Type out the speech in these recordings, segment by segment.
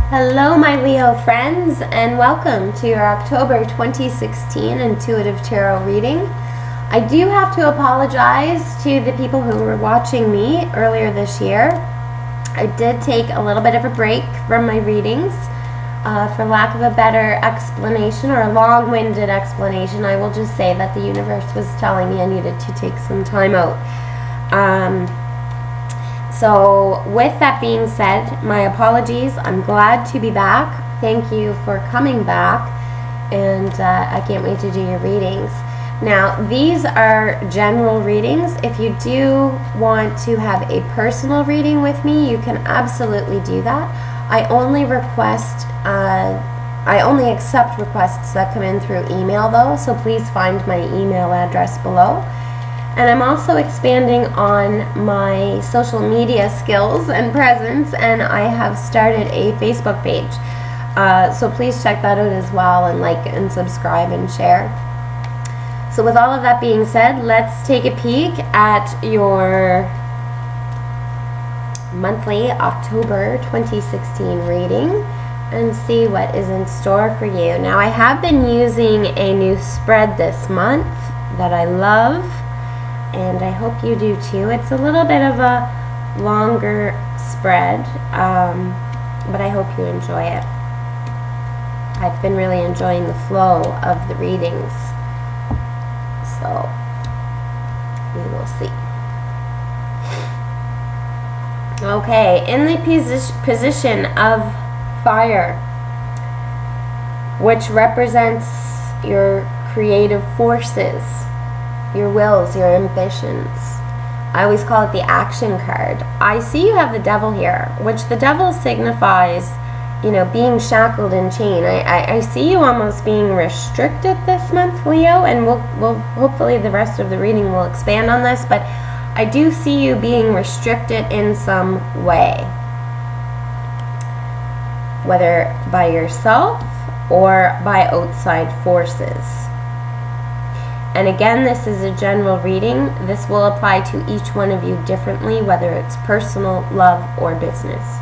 Hello, my Leo friends, and welcome to your October 2016 Intuitive Tarot reading. I do have to apologize to the people who were watching me earlier this year. I did take a little bit of a break from my readings. For lack of a better explanation or a long-winded explanation, I will just say that the universe was telling me I needed to take some time out. So with that being said, my apologies. I'm glad to be back. Thank you for coming back, and I can't wait to do your readings. Now, these are general readings. If you do want to have a personal reading with me, you can absolutely do that. I only accept requests that come in through email though, so please find my email address below. And I'm also expanding on my social media skills and presence, and I have started a Facebook page. So please check that out as well, and like and subscribe and share. So with all of that being said, let's take a peek at your monthly October 2016 reading and see what is in store for you. Now, I have been using a new spread this month that I love, and I hope you do too. It's a little bit of a longer spread, but I hope you enjoy it. I've been really enjoying the flow of the readings, so we will see. Okay, in the position of fire, which represents your creative forces, your wills, your ambitions. I always call it the action card. I see you have the devil here, which the devil signifies, being shackled in chain. I see you almost being restricted this month, Leo, and we'll hopefully the rest of the reading will expand on this, but I do see you being restricted in some way, whether by yourself or by outside forces. And again, this is a general reading. This will apply to each one of you differently, whether it's personal, love, or business.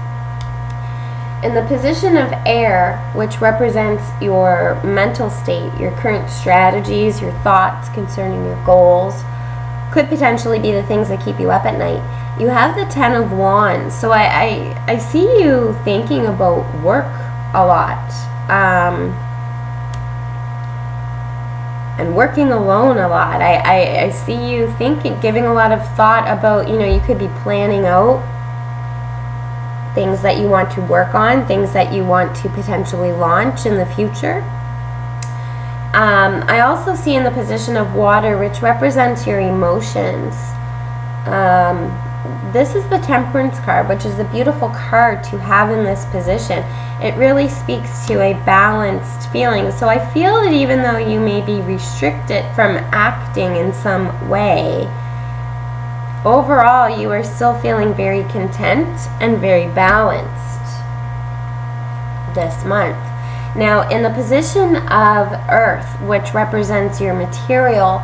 In the position of air, which represents your mental state, your current strategies, your thoughts concerning your goals, could potentially be the things that keep you up at night. You have the Ten of Wands. So I see you thinking about work a lot. And working alone a lot. I see you thinking, giving a lot of thought about, you could be planning out things that you want to work on, things that you want to potentially launch in the future. I also see in the position of water, which represents your emotions. This is the Temperance card, which is a beautiful card to have in this position. It really speaks to a balanced feeling. So I feel that even though you may be restricted from acting in some way, overall you are still feeling very content and very balanced this month. Now, in the position of Earth, which represents your material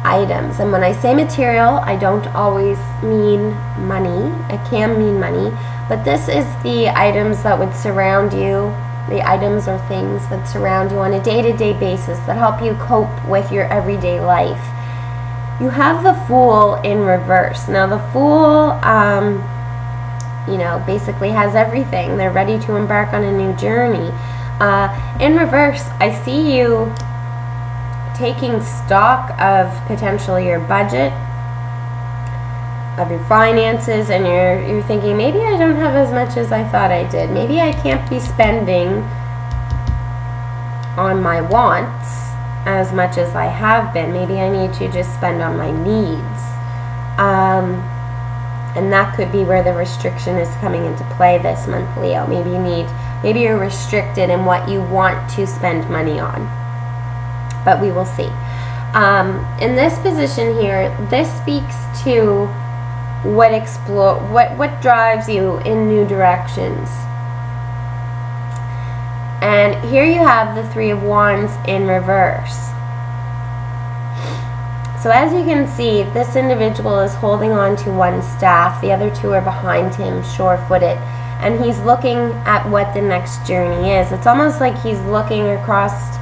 items, and when I say material, I don't always mean money. It can mean money, but this is the items that would surround you, the items or things that surround you on a day-to-day basis that help you cope with your everyday life. You have the Fool in reverse. Now, the Fool, basically has everything. They're ready to embark on a new journey. In reverse, I see you taking stock of potentially your budget, of your finances, and you're thinking, maybe I don't have as much as I thought I did. Maybe I can't be spending on my wants as much as I have been. Maybe I need to just spend on my needs. And that could be where the restriction is coming into play this month, Leo. Maybe you're restricted in what you want to spend money on. But we will see. In this position here, this speaks to what drives you in new directions. And here you have the Three of Wands in reverse. So as you can see, this individual is holding on to one staff. The other two are behind him, sure-footed. and he's looking at what the next journey is. It's almost like he's looking across,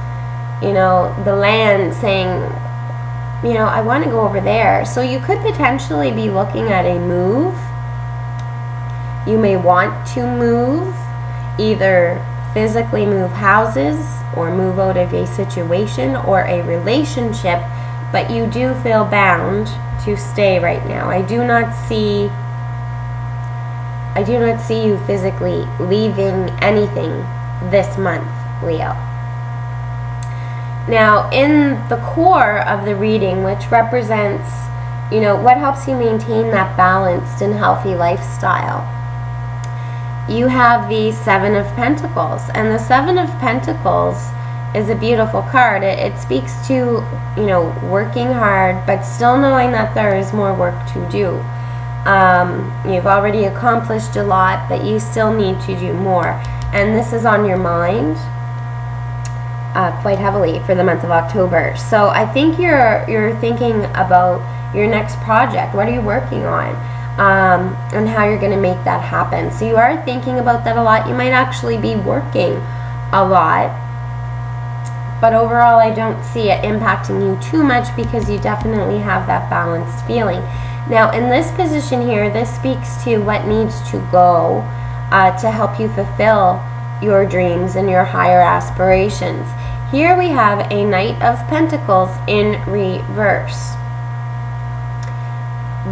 the land saying, I want to go over there. So you could potentially be looking at a move. You may want to move, either physically move houses or move out of a situation or a relationship, but you do feel bound to stay right now. I do not see you physically leaving anything this month, Leo. Now, in the core of the reading, which represents, what helps you maintain that balanced and healthy lifestyle, you have the Seven of Pentacles. And the Seven of Pentacles is a beautiful card. It speaks to, working hard, but still knowing that there is more work to do. You've already accomplished a lot, but you still need to do more. And this is on your mind quite heavily for the month of October. So I think you're thinking about your next project. What are you working on? And how you're going to make that happen. So you are thinking about that a lot. You might actually be working a lot, but overall I don't see it impacting you too much because you definitely have that balanced feeling. Now in this position here, this speaks to what needs to go to help you fulfill your dreams and your higher aspirations. Here we have a Knight of Pentacles in reverse.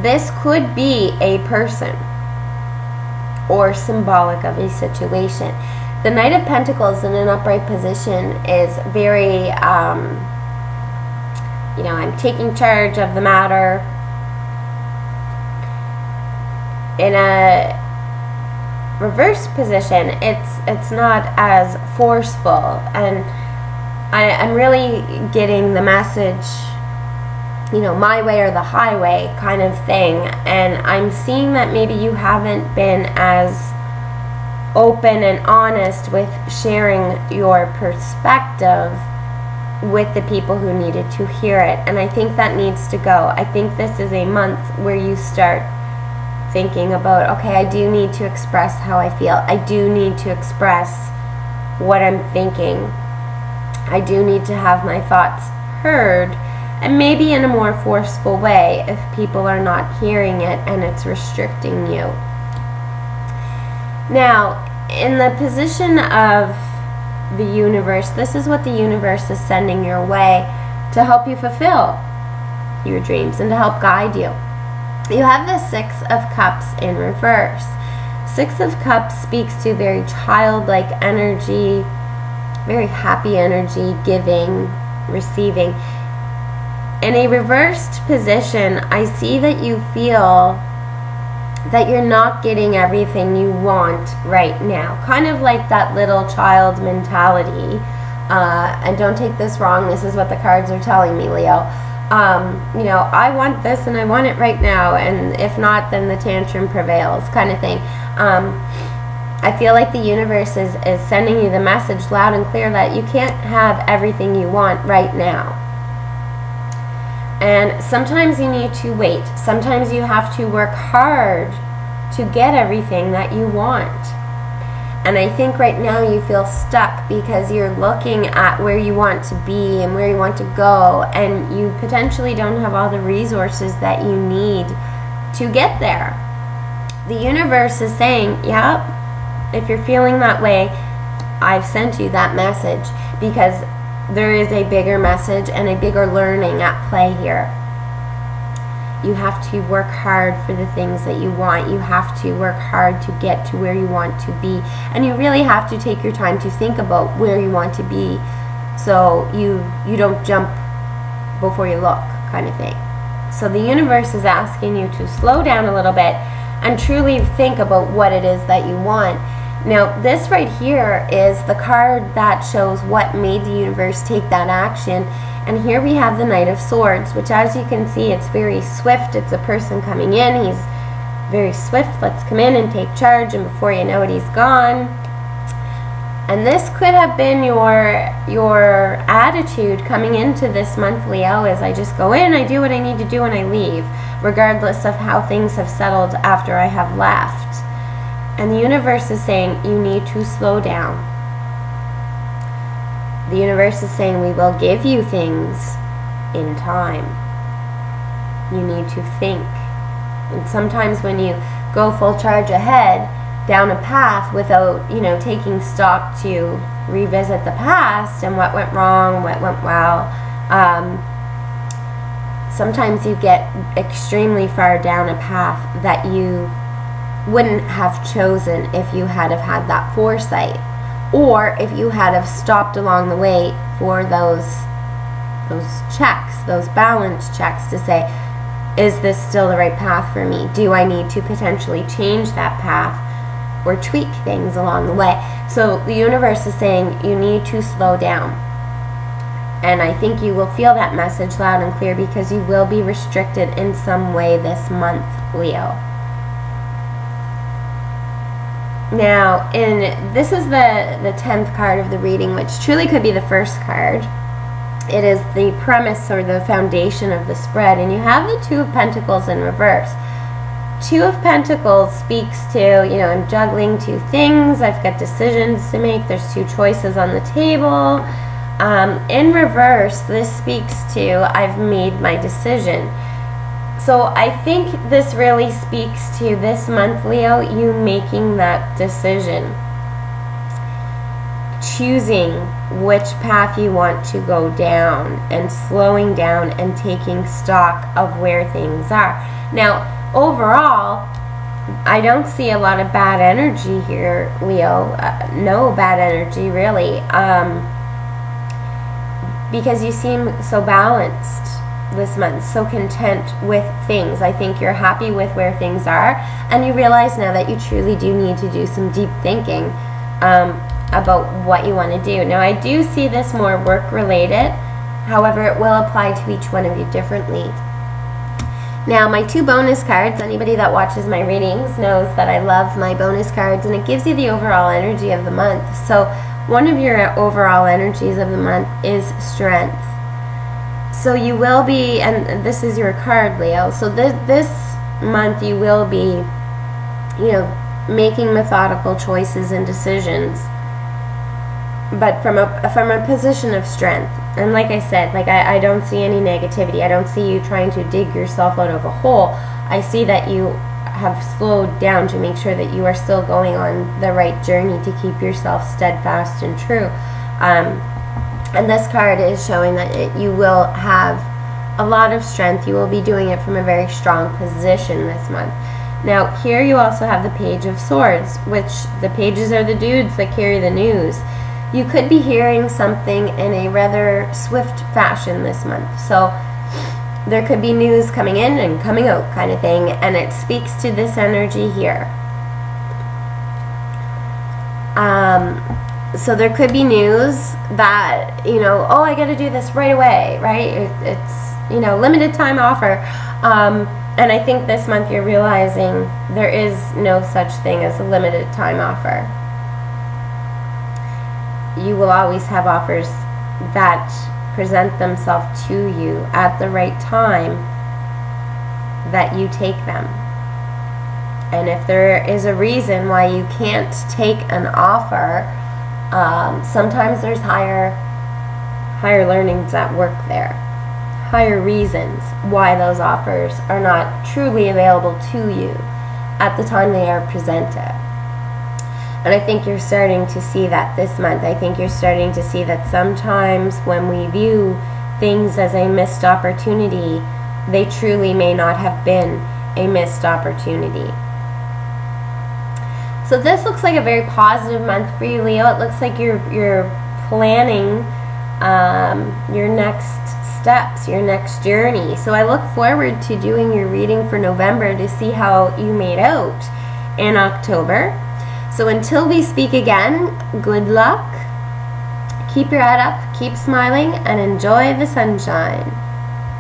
This could be a person or symbolic of a situation. The Knight of Pentacles in an upright position is very, I'm taking charge of the matter. In a reverse position, it's not as forceful, and I'm really getting the message, my way or the highway kind of thing. And I'm seeing that maybe you haven't been as open and honest with sharing your perspective with the people who needed to hear it. And I think that needs to go. I think this is a month where you start thinking about, okay, I do need to express how I feel. I do need to express what I'm thinking. I do need to have my thoughts heard, and maybe in a more forceful way if people are not hearing it and it's restricting you. Now, in the position of the universe, this is what the universe is sending your way to help you fulfill your dreams and to help guide you. You have the Six of Cups in reverse. Six of Cups speaks to very childlike energy, very happy energy, giving, receiving. In a reversed position, I see that you feel that you're not getting everything you want right now. Kind of like that little child mentality. And don't take this wrong, this is what the cards are telling me, Leo. I want this and I want it right now, and if not, then the tantrum prevails kind of thing. I feel like the universe is sending you the message loud and clear that you can't have everything you want right now. And sometimes you need to wait. Sometimes you have to work hard to get everything that you want. And I think right now you feel stuck because you're looking at where you want to be and where you want to go, and you potentially don't have all the resources that you need to get there. The universe is saying, yep, if you're feeling that way, I've sent you that message, because there is a bigger message and a bigger learning at play here. You have to work hard for the things that you want. You have to work hard to get to where you want to be. And you really have to take your time to think about where you want to be, so you don't jump before you look, kind of thing. So the universe is asking you to slow down a little bit and truly think about what it is that you want. Now, this right here is the card that shows what made the universe take that action. And here we have the Knight of Swords, which, as you can see, it's very swift. It's a person coming in. He's very swift. Let's come in and take charge, and before you know it, he's gone. And this could have been your attitude coming into this month, Leo, is I just go in, I do what I need to do, and I leave, regardless of how things have settled after I have left. And the universe is saying you need to slow down. The universe is saying we will give you things in time. You need to think. And sometimes when you go full charge ahead down a path without, taking stock to revisit the past and what went wrong, what went well, sometimes you get extremely far down a path that you wouldn't have chosen if you had have had that foresight, or if you had have stopped along the way for those checks, those balance checks to say, is this still the right path for me? Do I need to potentially change that path or tweak things along the way? So the universe is saying you need to slow down. And I think you will feel that message loud and clear, because you will be restricted in some way this month, Leo. Now, this is the 10th card of the reading, which truly could be the first card. It is the premise or the foundation of the spread, and you have the Two of Pentacles in reverse. Two of Pentacles speaks to, I'm juggling two things, I've got decisions to make, there's two choices on the table. In reverse, this speaks to, I've made my decision. So I think this really speaks to this month, Leo, you making that decision. Choosing which path you want to go down, and slowing down and taking stock of where things are. Now, overall, I don't see a lot of bad energy here, Leo. No bad energy, really. Because you seem so balanced this month, so content with things. I think you're happy with where things are, and you realize now that you truly do need to do some deep thinking about what you want to do. Now, I do see this more work related, however it will apply to each one of you differently. Now, my two bonus cards, anybody that watches my readings knows that I love my bonus cards, and it gives you the overall energy of the month. So one of your overall energies of the month is strength. So you will be, and this is your card, Leo, so this month you will be, making methodical choices and decisions, but from a position of strength. And like I said, I don't see any negativity. I don't see you trying to dig yourself out of a hole. I see that you have slowed down to make sure that you are still going on the right journey to keep yourself steadfast and true. And this card is showing that you will have a lot of strength. You will be doing it from a very strong position this month. Now, here you also have the Page of Swords, which the pages are the dudes that carry the news. You could be hearing something in a rather swift fashion this month. So there could be news coming in and coming out kind of thing, and it speaks to this energy here. So there could be news that, oh, I got to do this right away, right? It's, limited time offer. And I think this month you're realizing there is no such thing as a limited time offer. You will always have offers that present themselves to you at the right time that you take them. And if there is a reason why you can't take an offer, sometimes there's higher learnings at work there, higher reasons why those offers are not truly available to you at the time they are presented. And I think you're starting to see that this month. I think you're starting to see that sometimes when we view things as a missed opportunity, they truly may not have been a missed opportunity. So this looks like a very positive month for you, Leo. It looks like you're planning your next steps, your next journey. So I look forward to doing your reading for November to see how you made out in October. So until we speak again, good luck. Keep your head up, keep smiling, and enjoy the sunshine.